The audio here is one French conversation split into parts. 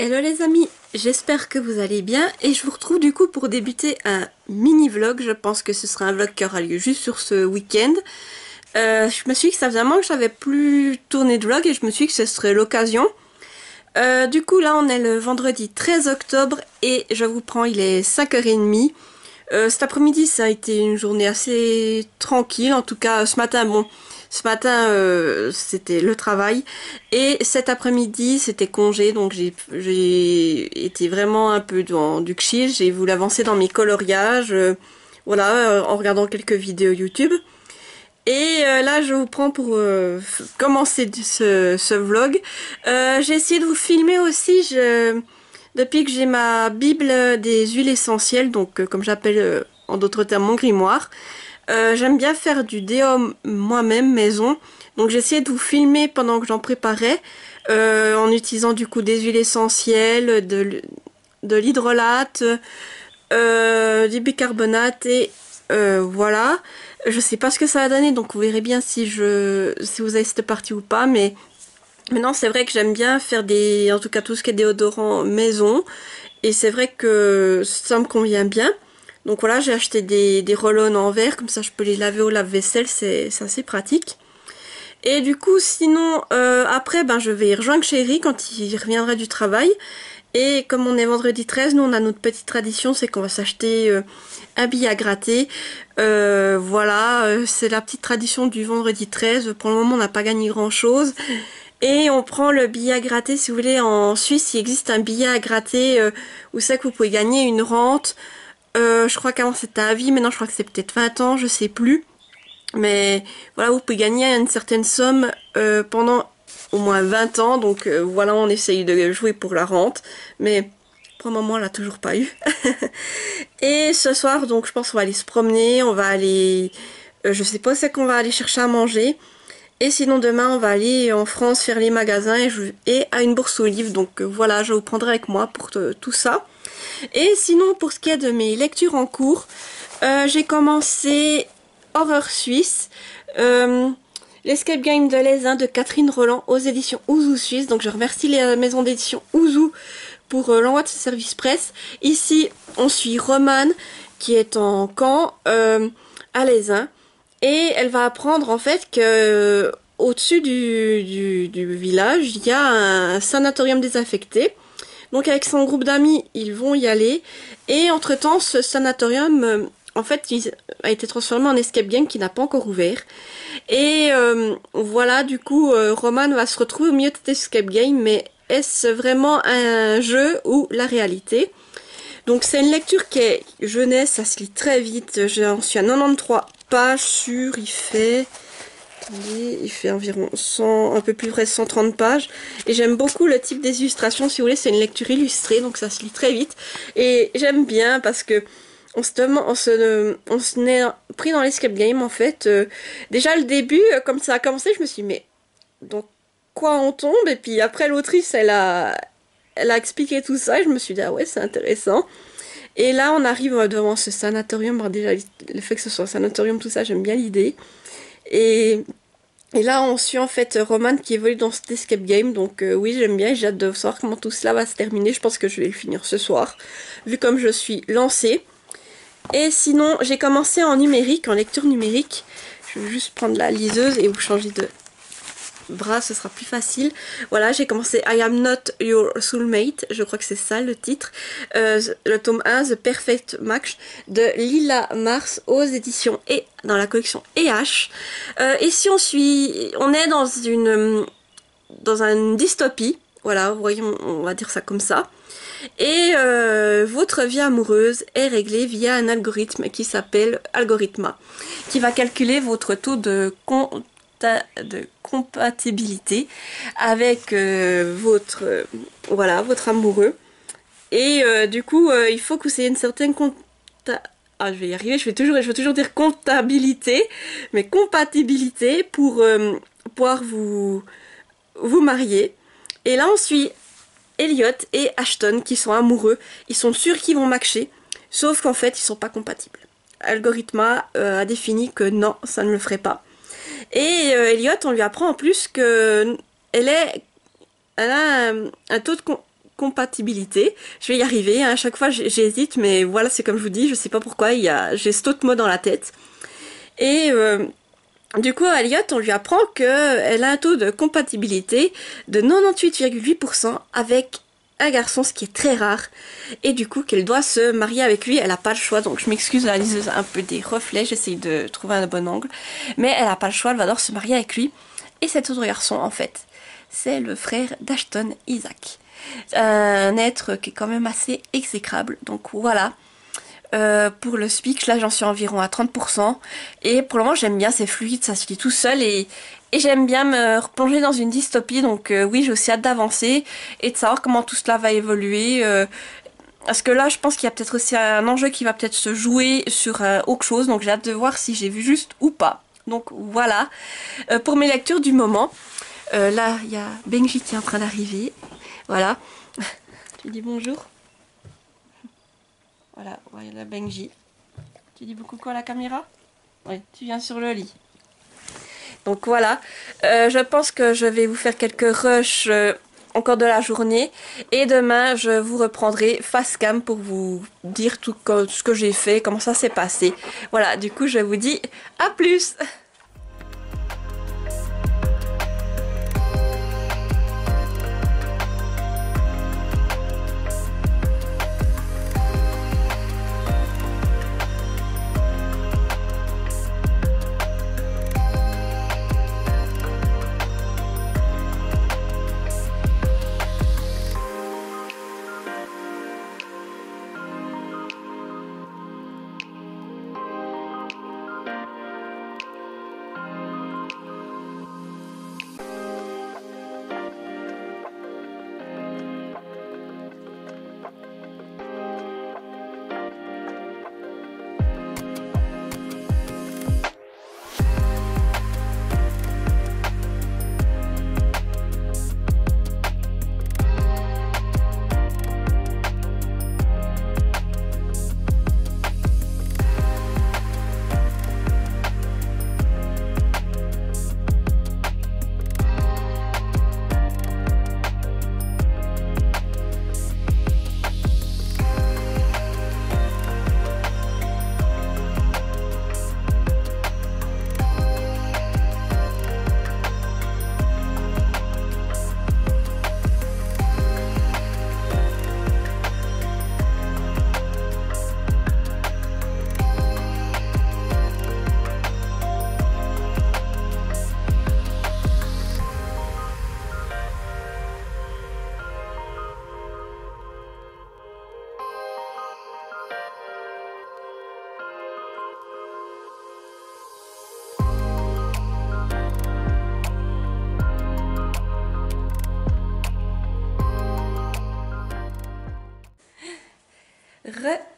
Hello les amis, j'espère que vous allez bien et je vous retrouve du coup pour débuter un mini vlog. Je pense que ce sera un vlog qui aura lieu juste sur ce week-end. Je me suis dit que ça faisait un moment que j'avais plus tourné de vlog et je me suis dit que ce serait l'occasion. Du coup là on est le vendredi 13 octobre et je vous prends, il est 5h30. Cet après-midi ça a été une journée assez tranquille, en tout cas ce matin ce matin c'était le travail et cet après-midi c'était congé, donc j'ai été vraiment un peu dans du chill. J'ai voulu avancer dans mes coloriages, voilà, en regardant quelques vidéos YouTube. Et là je vous prends pour commencer ce vlog. J'ai essayé de vous filmer aussi, depuis que j'ai ma bible des huiles essentielles, donc comme j'appelle en d'autres termes mon grimoire. J'aime bien faire du déo moi-même maison, donc j'ai essayé de vous filmer pendant que j'en préparais, en utilisant du coup des huiles essentielles, de l'hydrolate, du bicarbonate et voilà. Je sais pas ce que ça va donner, donc vous verrez bien si vous avez cette partie ou pas, mais maintenant c'est vrai que j'aime bien faire en tout cas tout ce qui est déodorant maison, et c'est vrai que ça me convient bien. Donc voilà, j'ai acheté des roll-on en verre, comme ça je peux les laver au lave-vaisselle, c'est assez pratique. Et du coup, sinon, après, je vais y rejoindre chéri quand il reviendra du travail. Et comme on est vendredi 13, nous on a notre petite tradition, c'est qu'on va s'acheter un billet à gratter. Voilà, c'est la petite tradition du vendredi 13. Pour le moment, on n'a pas gagné grand-chose. Et on prend le billet à gratter, si vous voulez, en Suisse, il existe un billet à gratter où c'est que vous pouvez gagner une rente. Je crois qu'avant c'était à vie, maintenant je crois que c'est peut-être 20 ans, je sais plus. Mais voilà, vous pouvez gagner une certaine somme pendant au moins 20 ans. Donc voilà, on essaye de jouer pour la rente. Mais pour le moment, on l'a toujours pas eu. Et ce soir, donc je pense qu'on va aller se promener. On va aller... je sais pas où c'est qu'on va aller chercher à manger. Et sinon demain, on va aller en France faire les magasins et à une bourse aux livres. Donc voilà, je vous prendrai avec moi pour tout ça. Et sinon, pour ce qui est de mes lectures en cours, j'ai commencé Horreur Suisse, l'Escape Game de l'Aisin de Catherine Roland aux éditions Ouzou Suisse. Donc je remercie les maisons d'édition Ouzou pour l'envoi de ce service presse. Ici, on suit Romane qui est en camp à l'Aisin. Et elle va apprendre en fait que au-dessus du village, il y a un sanatorium désaffecté. Donc avec son groupe d'amis, ils vont y aller. Et entre-temps, ce sanatorium, en fait, il a été transformé en escape game qui n'a pas encore ouvert. Et voilà, du coup, Roman va se retrouver au milieu de cet escape game. Mais est-ce vraiment un jeu ou la réalité? Donc c'est une lecture qui est jeunesse, ça se lit très vite. J'en suis à 93 pages sur, il fait environ 100, un peu plus près 130 pages. Et j'aime beaucoup le type des illustrations, si vous voulez, c'est une lecture illustrée, donc ça se lit très vite. Et j'aime bien parce que on se est pris dans l'escape game en fait. Déjà le début, comme ça a commencé, je me suis dit, mais donc quoi on tombe? Et puis après l'autrice, elle a expliqué tout ça et je me suis dit, ah ouais, c'est intéressant. Et là, on arrive devant ce sanatorium. Bon, déjà, le fait que ce soit un sanatorium, tout ça, j'aime bien l'idée. Et là, on suit en fait Roman qui évolue dans cet escape game. Donc oui, j'aime bien et j'ai hâte de savoir comment tout cela va se terminer. Je pense que je vais le finir ce soir, vu comme je suis lancée. Et sinon, j'ai commencé en numérique, en lecture numérique. Je vais juste prendre la liseuse et vous changer de bras, ce sera plus facile. Voilà, j'ai commencé I Am Not Your Soulmate, je crois que c'est ça le titre. Le tome 1, The Perfect Match de Lila Mars aux éditions et dans la collection EH. Ici on est dans une dystopie. Voilà, vous voyez, on va dire ça comme ça. Et votre vie amoureuse est réglée via un algorithme qui s'appelle Algorithma, qui va calculer votre taux de compatibilité avec votre amoureux. Et du coup, il faut que vous ayez une certaine je vais y arriver, je vais toujours dire comptabilité, mais compatibilité pour pouvoir vous marier. Et là, on suit Elliot et Ashton qui sont amoureux. Ils sont sûrs qu'ils vont matcher, sauf qu'en fait, ils sont pas compatibles. Algorithma a défini que non, ça ne le ferait pas. Et Elliot, on lui apprend en plus que elle a un taux de compatibilité. Je vais y arriver, hein. À chaque fois j'hésite, mais voilà, c'est comme je vous dis, je sais pas pourquoi, j'ai cet autre mot dans la tête. Et du coup, Elliot, on lui apprend qu'elle a un taux de compatibilité de 98,8% avec un garçon, ce qui est très rare. Et du coup, qu'elle doit se marier avec lui. Elle n'a pas le choix, donc je m'excuse, la liseuse a un peu des reflets, j'essaye de trouver un bon angle. Mais elle n'a pas le choix, elle va devoir se marier avec lui. Et cet autre garçon, en fait, c'est le frère d'Ashton, Isaac. Un être qui est quand même assez exécrable. Donc voilà. Pour le speech, là j'en suis environ à 30%. Et pour le moment j'aime bien, c'est fluide, ça se lit tout seul et j'aime bien me replonger dans une dystopie. Donc oui, j'ai aussi hâte d'avancer et de savoir comment tout cela va évoluer. Parce que là je pense qu'il y a peut-être aussi un enjeu qui va peut-être se jouer sur autre chose. Donc j'ai hâte de voir si j'ai vu juste ou pas. Donc voilà, pour mes lectures du moment. Là il y a Benji qui est en train d'arriver. Voilà, tu dis bonjour. Voilà, la Benji. Tu dis beaucoup quoi à la caméra? Oui, tu viens sur le lit. Donc voilà, je pense que je vais vous faire quelques rushs encore de la journée. Et demain, je vous reprendrai face cam pour vous dire tout ce que j'ai fait, comment ça s'est passé. Voilà, du coup, je vous dis à plus!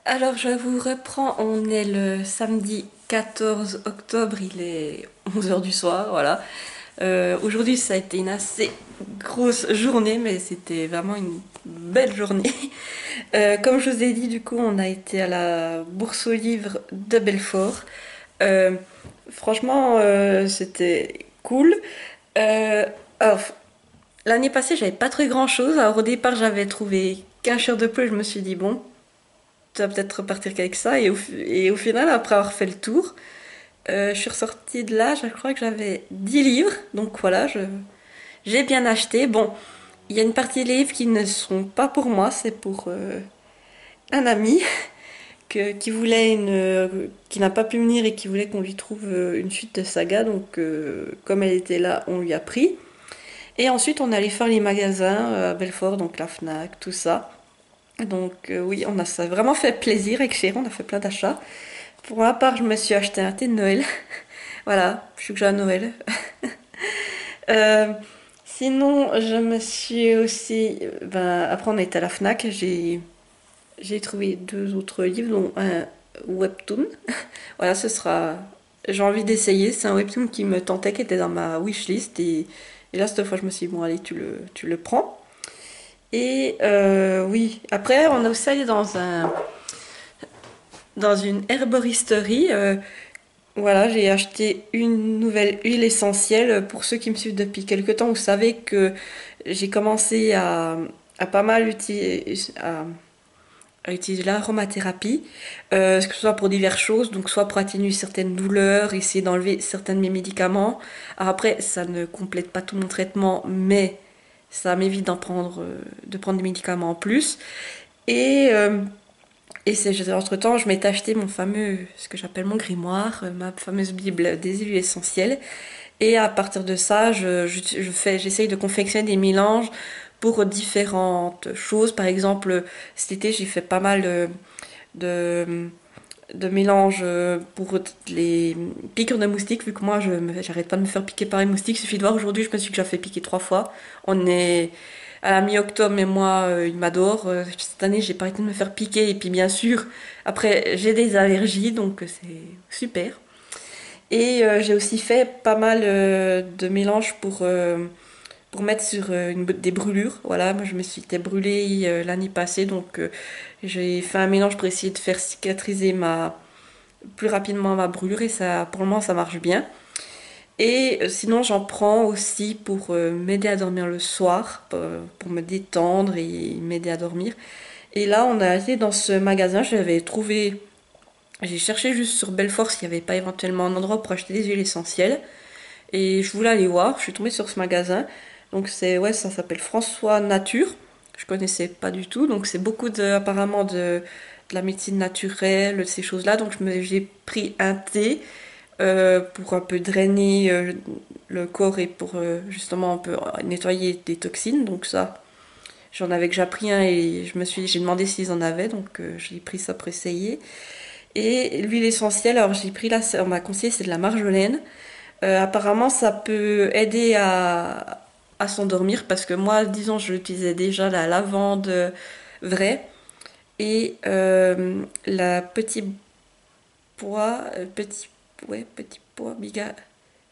Alors je vous reprends, on est le samedi 14 octobre, il est 11 h du soir, voilà. Aujourd'hui ça a été une assez grosse journée, mais c'était vraiment une belle journée. Comme je vous ai dit, du coup on a été à la Bourse aux livres de Belfort. Franchement c'était cool. Alors, l'année passée j'avais pas trouvé grand chose. Alors au départ j'avais trouvé qu'un chair de poule, je me suis dit bon, tu vas peut-être repartir qu'avec ça. Et au final, après avoir fait le tour, je suis ressortie de là, je crois que j'avais 10 livres. Donc voilà, j'ai bien acheté. Bon, il y a une partie des livres qui ne sont pas pour moi, c'est pour un ami qui voulait qui n'a pas pu venir et qui voulait qu'on lui trouve une suite de saga. Donc comme elle était là, on lui a pris. Et ensuite, on est allé faire les magasins à Belfort, donc la Fnac, tout ça. Donc oui, ça a vraiment fait plaisir avec Chéri, on a fait plein d'achats. Pour ma part, je me suis acheté un thé de Noël. Voilà, je suis que j'ai à Noël. Sinon, je me suis aussi... après, on a été à la Fnac, j'ai trouvé 2 autres livres, dont un webtoon. Voilà, j'ai envie d'essayer, c'est un webtoon qui me tentait, qui était dans ma wishlist. Et là, cette fois, je me suis dit, bon, allez, tu le prends. Et oui, après on a aussi allé dans une herboristerie. Voilà, j'ai acheté une nouvelle huile essentielle. Pour ceux qui me suivent depuis quelques temps, vous savez que j'ai commencé à a pas mal utilisé, à utiliser l'aromathérapie, que ce soit pour diverses choses, donc soit pour atténuer certaines douleurs, essayer d'enlever certains de mes médicaments. Alors après, ça ne complète pas tout mon traitement, mais ça m'évite de prendre des médicaments en plus. Et, euh, entre-temps, je m'étais acheté ce que j'appelle mon grimoire, ma fameuse Bible des huiles essentielles. Et à partir de ça, j'essaye de confectionner des mélanges pour différentes choses. Par exemple, cet été, j'ai fait pas mal de, de mélanges pour les piqûres de moustiques, vu que moi, j'arrête pas de me faire piquer par les moustiques. Il suffit de voir, aujourd'hui, je me suis déjà fait piquer 3 fois. On est à la mi-octobre, mais moi, il m'adore. Cette année, j'ai pas arrêté de me faire piquer. Et puis, bien sûr, après, j'ai des allergies, donc c'est super. Et j'ai aussi fait pas mal de mélanges pour mettre sur des brûlures. Voilà, moi je me suis été brûlée l'année passée, donc j'ai fait un mélange pour essayer de faire cicatriser plus rapidement ma brûlure et ça, pour le moment ça marche bien. Et sinon j'en prends aussi pour m'aider à dormir le soir, pour me détendre et m'aider à dormir. Et là on a été dans ce magasin, j'ai cherché juste sur Belfort s'il n'y avait pas éventuellement un endroit pour acheter des huiles essentielles. Et je voulais aller voir, je suis tombée sur ce magasin. Donc ouais, ça s'appelle François Nature. Je connaissais pas du tout. Donc c'est apparemment de la médecine naturelle, de ces choses-là. Donc j'ai pris un thé pour un peu drainer le corps et pour justement un peu nettoyer des toxines. Donc ça, j'en avais déjà pris un et j'ai demandé s'ils en avaient. Donc j'ai pris ça pour essayer. Et l'huile essentielle, alors j'ai pris là, on m'a conseillé, c'est de la marjolaine. Apparemment, ça peut aider à s'endormir parce que moi, disons, je l'utilisais déjà la lavande vraie et la pois, petit pois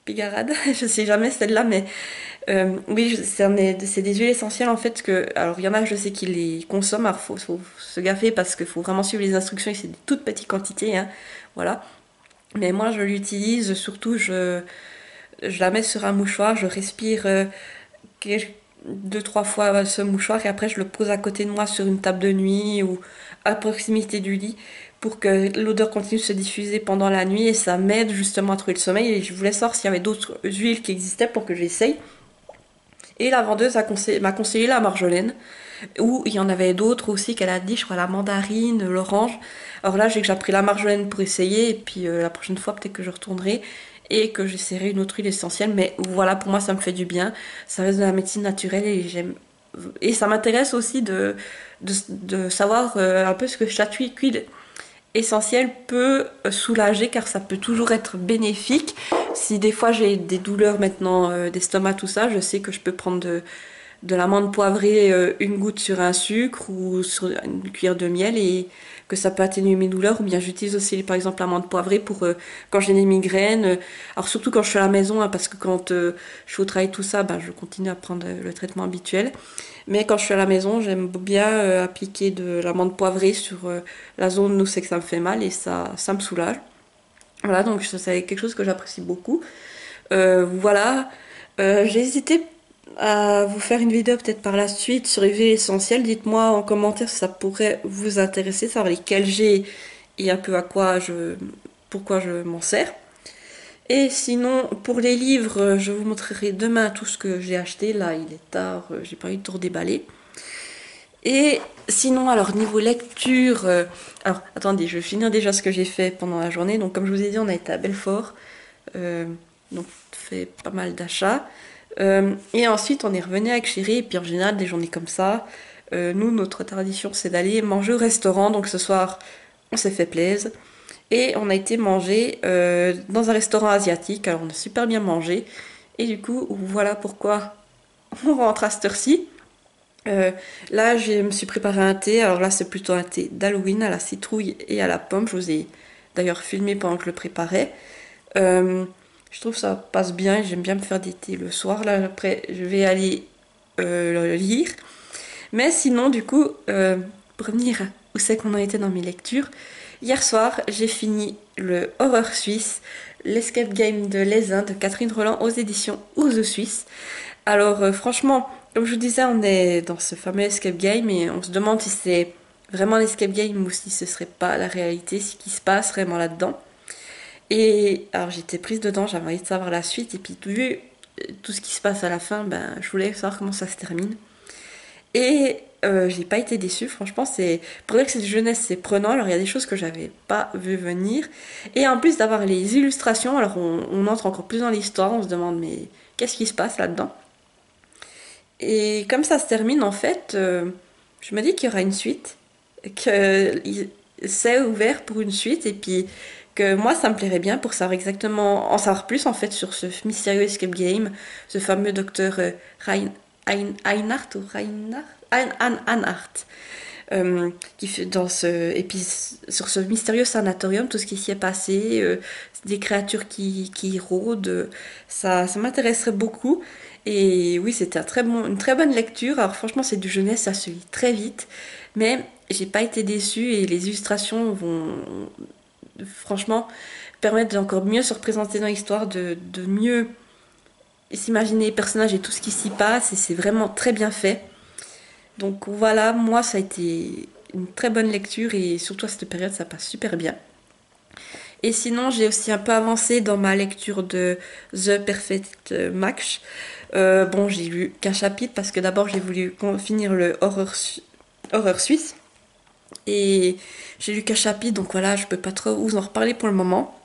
bigarade, je sais jamais celle-là, mais oui, c'est des huiles essentielles en fait alors il y en a, je sais qui les consomment, alors faut se gaffer parce qu'il faut vraiment suivre les instructions et c'est des toutes petites quantités, hein, voilà. Mais moi, je l'utilise surtout, je la mets sur un mouchoir, je respire 2, 3 fois ce mouchoir et après je le pose à côté de moi sur une table de nuit ou à proximité du lit pour que l'odeur continue de se diffuser pendant la nuit et ça m'aide justement à trouver le sommeil et je voulais savoir s'il y avait d'autres huiles qui existaient pour que j'essaye. Et la vendeuse m'a conseillé la marjolaine ou il y en avait d'autres aussi qu'elle a dit, je crois la mandarine, l'orange. Alors là j'ai déjà pris la marjolaine pour essayer et puis la prochaine fois peut-être que je retournerai et que j'essaierai une autre huile essentielle. Mais voilà, pour moi, ça me fait du bien. Ça reste de la médecine naturelle et j'aime. Et ça m'intéresse aussi de savoir un peu ce que chaque huile essentielle peut soulager, car ça peut toujours être bénéfique. Si des fois j'ai des douleurs maintenant d'estomac, tout ça, je sais que je peux prendre de l'amande poivrée, une goutte sur un sucre ou sur une cuillère de miel et que ça peut atténuer mes douleurs. Ou bien j'utilise aussi par exemple l'amande poivrée pour quand j'ai des migraines. Alors surtout quand je suis à la maison, hein, parce que quand je suis au travail tout ça, bah, je continue à prendre le traitement habituel. Mais quand je suis à la maison, j'aime bien appliquer de l'amande poivrée sur la zone où c'est que ça me fait mal et ça me soulage. Voilà, donc ça c'est quelque chose que j'apprécie beaucoup. Voilà, j'ai hésité à vous faire une vidéo peut-être par la suite sur les huiles essentielles. Dites-moi en commentaire si ça pourrait vous intéresser, savoir lesquelles j'ai et un peu pourquoi je m'en sers. Et sinon, pour les livres, je vous montrerai demain tout ce que j'ai acheté. Là, il est tard, j'ai pas eu le temps de déballer. Et sinon, alors niveau lecture, alors attendez, je vais finir déjà ce que j'ai fait pendant la journée. Donc comme je vous ai dit, on a été à Belfort, donc fait pas mal d'achats. Et ensuite, on est revenu avec chéri, et puis en général, des journées comme ça, nous, notre tradition, c'est d'aller manger au restaurant. Donc ce soir, on s'est fait plaisir. Et on a été manger dans un restaurant asiatique. Alors on a super bien mangé. Et du coup, voilà pourquoi on rentre à cette heure-ci. Là, je me suis préparé un thé. Alors là, c'est plutôt un thé d'Halloween à la citrouille et à la pomme. Je vous ai d'ailleurs filmé pendant que je le préparais. Je trouve que ça passe bien. J'aime bien me faire des thés le soir. Là, après, je vais aller lire. Mais sinon, du coup, pour revenir où c'est qu'on a été dans mes lectures, hier soir, j'ai fini le Horreur Suisse, l'escape game de Les Indes de Catherine Roland aux éditions Ouse Suisse. Alors franchement, Comme je vous disais, on est dans ce fameux escape game et on se demande si c'est vraiment l'escape game ou si ce serait pas la réalité, ce qui se passe vraiment là-dedans. Et alors j'étais prise dedans, j'avais envie de savoir la suite et puis vu tout ce qui se passe à la fin, ben je voulais savoir comment ça se termine. Et j'ai pas été déçue, franchement, c'est pour dire que cette jeunesse c'est prenant. Alors il y a des choses que j'avais pas vu venir, et en plus d'avoir les illustrations, alors on entre encore plus dans l'histoire, on se demande mais qu'est-ce qui se passe là-dedans. Et comme ça se termine en fait, je me dis qu'il y aura une suite, que c'est ouvert pour une suite, et puis que moi ça me plairait bien pour savoir exactement, en savoir plus en fait sur ce mystérieux escape game, ce fameux docteur Einhardt ou Reinhardt Anhart, qui fait dans ce et puis sur ce mystérieux sanatorium, tout ce qui s'y est passé, des créatures qui rôdent, ça m'intéresserait beaucoup. Et oui, c'était une très bonne lecture. Alors franchement, c'est du jeunesse, ça se lit très vite, mais j'ai pas été déçue et les illustrations vont franchement permettre d'encore mieux se représenter dans l'histoire, de mieux s'imaginer les personnages et tout ce qui s'y passe, et c'est vraiment très bien fait. Donc voilà, moi ça a été une très bonne lecture et surtout à cette période ça passe super bien. Et sinon j'ai aussi un peu avancé dans ma lecture de The Perfect Match. Bon, j'ai lu qu'un chapitre parce que d'abord j'ai voulu finir le horreur suisse. Et j'ai lu qu'un chapitre, donc voilà, je peux pas trop vous en reparler pour le moment.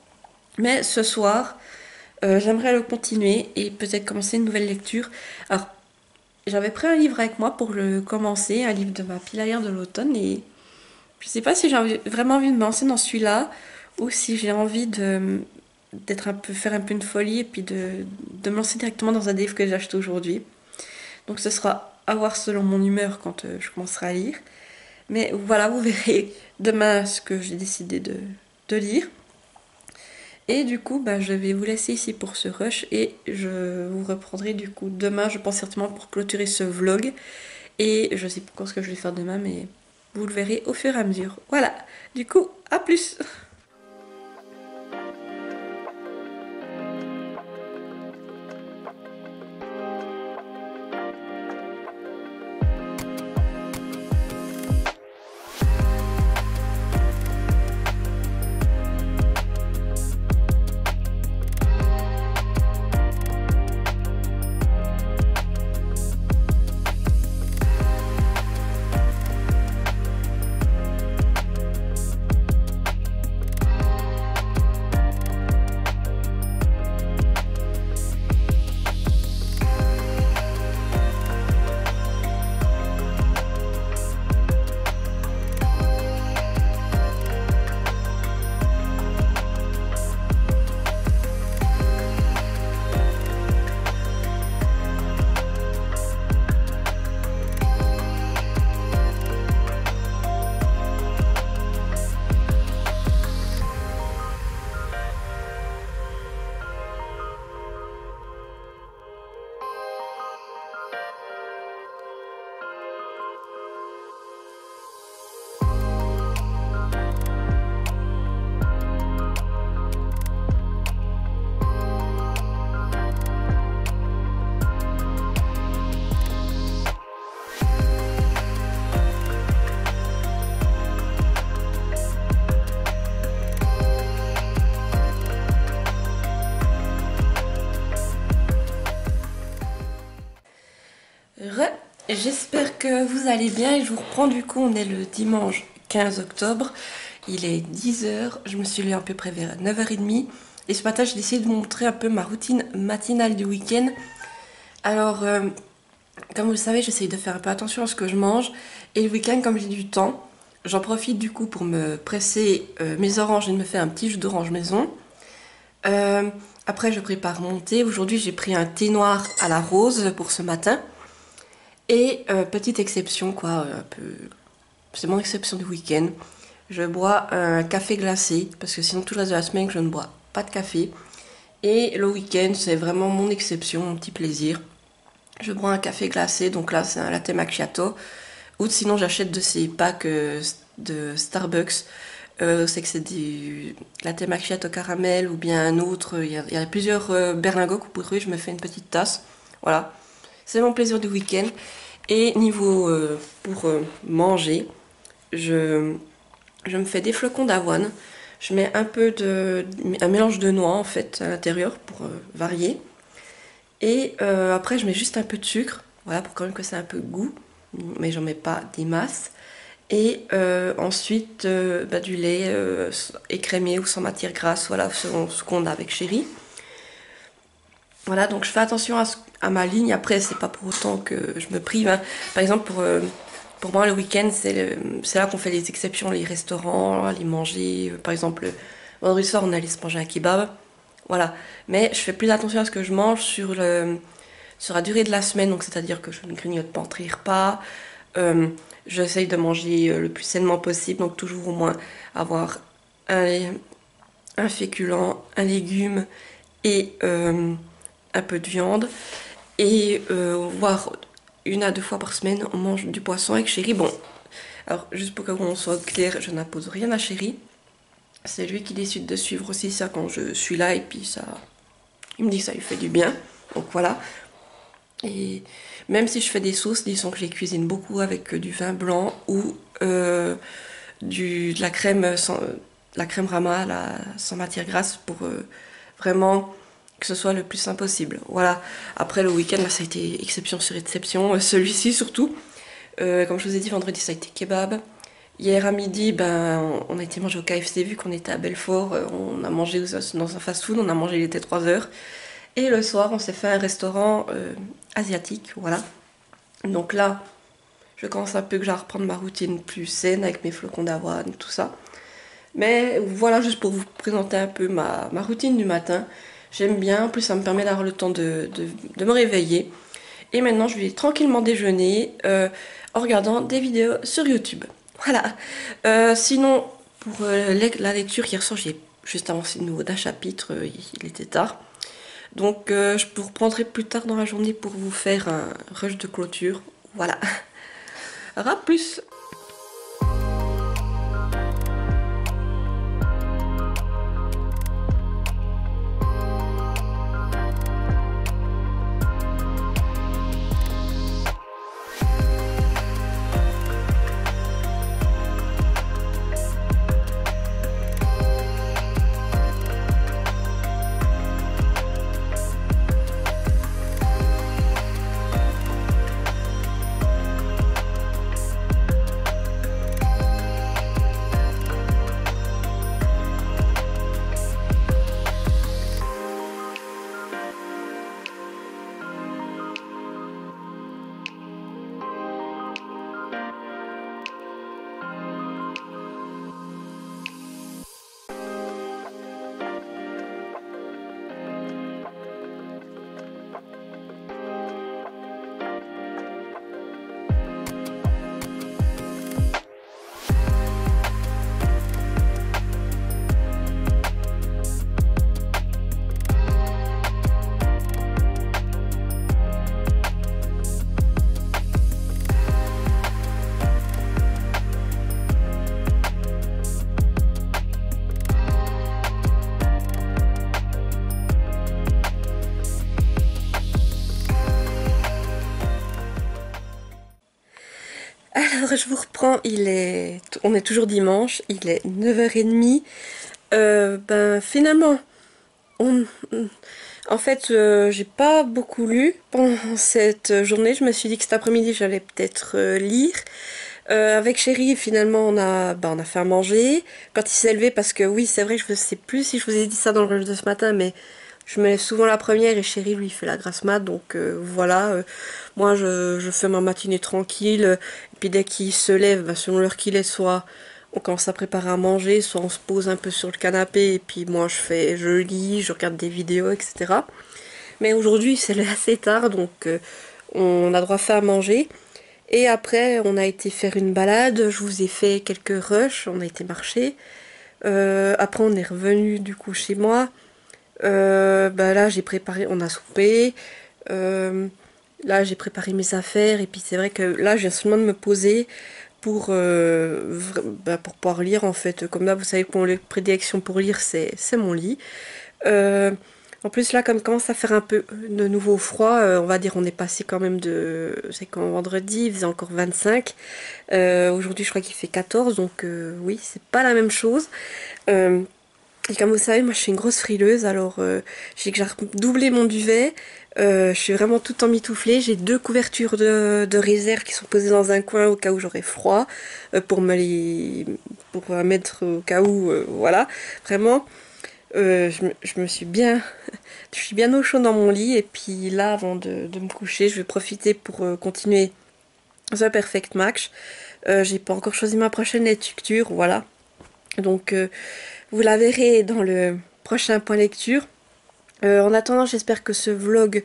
Mais ce soir, j'aimerais le continuer et peut-être commencer une nouvelle lecture. Alors, j'avais pris un livre avec moi pour le commencer, un livre de ma pile à lire de l'automne, et je sais pas si vraiment envie de me lancer dans celui-là ou si j'ai envie de d'être un peu faire un peu une folie et puis de me lancer directement dans un livre que j'ai acheté aujourd'hui. Donc ce sera à voir selon mon humeur quand je commencerai à lire. Mais voilà, vous verrez demain ce que j'ai décidé de lire. Et du coup, bah, je vais vous laisser ici pour ce rush et je vous reprendrai du coup demain, je pense certainement pour clôturer ce vlog. Et je sais pas encore ce que je vais faire demain, mais vous le verrez au fur et à mesure. Voilà, du coup, à plus! J'espère que vous allez bien et je vous reprends du coup, on est le dimanche 15 octobre, il est 10h, je me suis levée à peu près vers 9h30 et ce matin j'ai décidé de vous montrer un peu ma routine matinale du week-end. Alors, comme vous le savez, j'essaye de faire un peu attention à ce que je mange et le week-end comme j'ai du temps, j'en profite du coup pour me presser mes oranges et de me faire un petit jus d'orange maison. Après je prépare mon thé, aujourd'hui j'ai pris un thé noir à la rose pour ce matin. Et petite exception, quoi, un peu, c'est mon exception du week-end. Je bois un café glacé, parce que sinon tout le reste de la semaine, je ne bois pas de café. Et le week-end, c'est vraiment mon exception, mon petit plaisir. Je bois un café glacé, donc là c'est un latte macchiato. Ou sinon j'achète de ces packs de Starbucks. C'est que c'est du latte macchiato caramel ou bien un autre. Il y a plusieurs berlingots que vous pouvez trouver, je me fais une petite tasse. Voilà. c'est mon plaisir du week-end. Et niveau pour manger, je me fais des flocons d'avoine. Je mets un mélange de noix en fait à l'intérieur pour varier. Et après je mets juste un peu de sucre, voilà, pour quand même que ça ait un peu de goût, mais j'en mets pas des masses. Et ensuite du lait écrémé ou sans matière grasse, voilà, selon ce qu'on a avec Chéri. Voilà, donc je fais attention à ma ligne. Après, c'est pas pour autant que je me prive, hein. Par exemple, pour moi, le week-end, c'est là qu'on fait les exceptions, les restaurants, aller manger. Par exemple, vendredi soir, on allait se manger un kebab. Voilà. Mais je fais plus attention à ce que je mange sur la durée de la semaine. Donc, c'est-à-dire que je ne grignote pas entre les repas. J'essaye de manger le plus sainement possible. Donc, toujours au moins avoir un féculent, un légume et un peu de viande. Et voire 1 à 2 fois par semaine, on mange du poisson avec Chéri. Bon, alors juste pour qu'on soit clair, je n'impose rien à Chéri. C'est lui qui décide de suivre aussi ça quand je suis là, et puis ça, il me dit que ça lui fait du bien. Donc voilà. Et même si je fais des sauces, disons que je les cuisine beaucoup avec du vin blanc ou de la crème la crème Rama sans matière grasse pour vraiment que ce soit le plus simple possible. Voilà. Après le week-end, là, ça a été exception sur exception. Celui-ci surtout. Comme je vous ai dit, vendredi, ça a été kebab. Hier à midi, on a été manger au KFC vu qu'on était à Belfort. On a mangé dans un fast-food, on a mangé, il était 3 h. Et le soir, on s'est fait un restaurant asiatique, voilà. Donc là, je commence un peu que j'ai à reprendre ma routine plus saine avec mes flocons d'avoine, tout ça. Mais voilà, juste pour vous présenter un peu ma routine du matin. J'aime bien, en plus ça me permet d'avoir le temps de me réveiller. Et maintenant, je vais tranquillement déjeuner en regardant des vidéos sur YouTube. Voilà. Sinon, pour la lecture, hier soir, j'ai juste avancé de nouveau d'un chapitre, il était tard. Donc, je vous reprendrai plus tard dans la journée pour vous faire un rush de clôture. Voilà. Alors, à plus! Alors je vous reprends, on est toujours dimanche, il est 9h30. Finalement, en fait, j'ai pas beaucoup lu pendant cette journée. Je me suis dit que cet après-midi, j'allais peut-être lire. Avec Chéri, finalement, on a fait à manger. Quand il s'est levé, parce que oui, c'est vrai, je ne sais plus si je vous ai dit ça dans le rush de ce matin, mais je me lève souvent la première et Chéri, lui, fait la grasse mat. Donc voilà, moi, je fais ma matinée tranquille. Et puis dès qu'il se lève, selon l'heure qu'il est, soit on commence à préparer à manger, soit on se pose un peu sur le canapé. Et puis moi, je lis, je regarde des vidéos, etc. Mais aujourd'hui, c'est assez tard, donc on a droit à faire à manger. Et après, on a été faire une balade. Je vous ai fait quelques rushs, on a été marcher. Après, on est revenu du coup chez moi. Là, j'ai préparé, on a soupé. Là, j'ai préparé mes affaires. Et puis, c'est vrai que là, je viens seulement de me poser pour pouvoir lire en fait. Comme là, vous savez que mon lieu de prédilection pour lire, c'est mon lit. En plus là, comme commence à faire un peu de nouveau froid, on va dire on est passé quand même de... C'est quand vendredi, il faisait encore 25. Aujourd'hui je crois qu'il fait 14, donc oui, c'est pas la même chose. Euh, et comme vous savez, moi je suis une grosse frileuse, alors j'ai déjà doublé mon duvet. Je suis vraiment tout emmitouflée. J'ai 2 couvertures de réserve qui sont posées dans un coin au cas où j'aurais froid, pour me les... pour mettre au cas où, voilà. Vraiment, je me suis bien... Je suis bien au chaud dans mon lit, et puis là, avant de me coucher, je vais profiter pour continuer The Perfect Match. J'ai pas encore choisi ma prochaine lecture, voilà. Donc, vous la verrez dans le prochain point lecture. En attendant, j'espère que ce vlog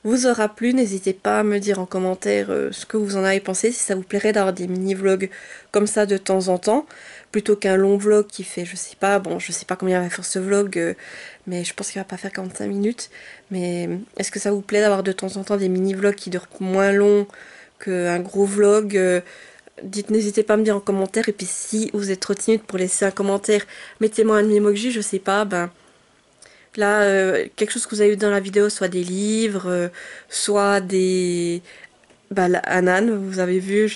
vous aura plu. N'hésitez pas à me dire en commentaire ce que vous en avez pensé, si ça vous plairait d'avoir des mini-vlogs comme ça de temps en temps, plutôt qu'un long vlog qui fait, je sais pas, bon, je sais pas combien va faire ce vlog, mais je pense qu'il va pas faire 45 minutes. Mais est-ce que ça vous plaît d'avoir de temps en temps des mini-vlogs qui durent moins long qu'un gros vlog? Dites, n'hésitez pas à me dire en commentaire. Et puis si vous êtes trop timide pour laisser un commentaire, mettez-moi un emoji, je sais pas, ben... Là, quelque chose que vous avez vu dans la vidéo, soit des livres, soit des... Bah, un âne, vous avez vu,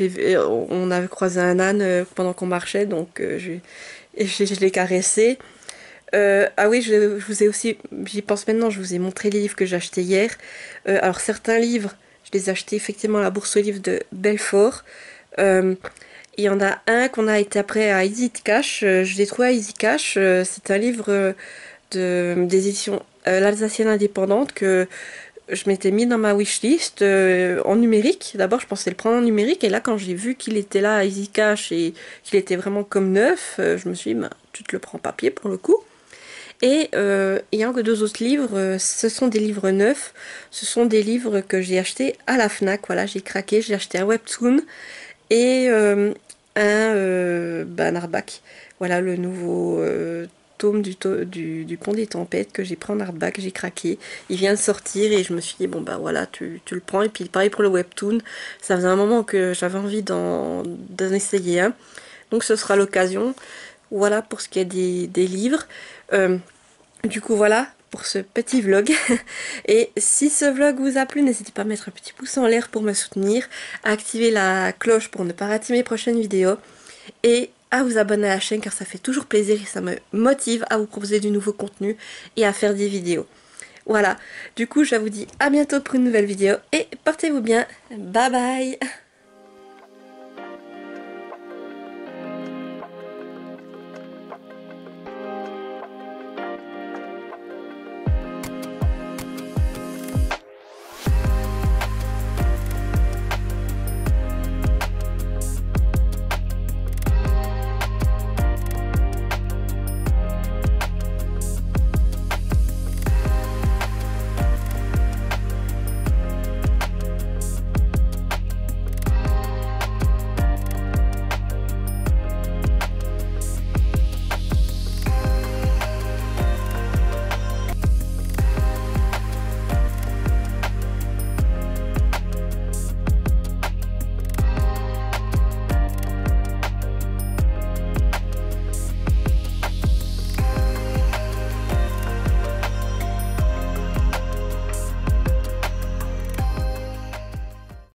on avait croisé un âne pendant qu'on marchait, donc je l'ai caressé. Ah oui, je vous ai aussi, j'y pense maintenant, je vous ai montré les livres que j'ai achetés hier. Alors certains livres, je les ai achetés effectivement à la bourse aux livres de Belfort. Euh, il y en a un qu'on a été après à Easy Cash, je l'ai trouvé à Easy Cash, c'est un livre des éditions L'Alsacienne indépendante que je m'étais mis dans ma wishlist en numérique. D'abord, je pensais le prendre en numérique, et là, quand j'ai vu qu'il était là à Easy Cash et qu'il était vraiment comme neuf, je me suis dit, bah, tu te le prends en papier pour le coup. Et il y a encore 2 autres livres, ce sont des livres neufs, ce sont des livres que j'ai achetés à la FNAC, voilà, j'ai craqué, j'ai acheté un webtoon et un hardback, voilà le nouveau tome du Pont des Tempêtes que j'ai pris en hardback, j'ai craqué, il vient de sortir et je me suis dit bon bah voilà, tu le prends. Et puis pareil pour le webtoon, ça faisait un moment que j'avais envie d'en essayer un, donc ce sera l'occasion. Voilà pour ce qui est des livres. Euh, du coup voilà pour ce petit vlog. Et si ce vlog vous a plu, n'hésitez pas à mettre un petit pouce en l'air pour me soutenir, à activer la cloche pour ne pas rater mes prochaines vidéos, et à vous abonner à la chaîne car ça fait toujours plaisir et ça me motive à vous proposer du nouveau contenu et à faire des vidéos. Voilà, du coup je vous dis à bientôt pour une nouvelle vidéo et portez-vous bien. Bye bye.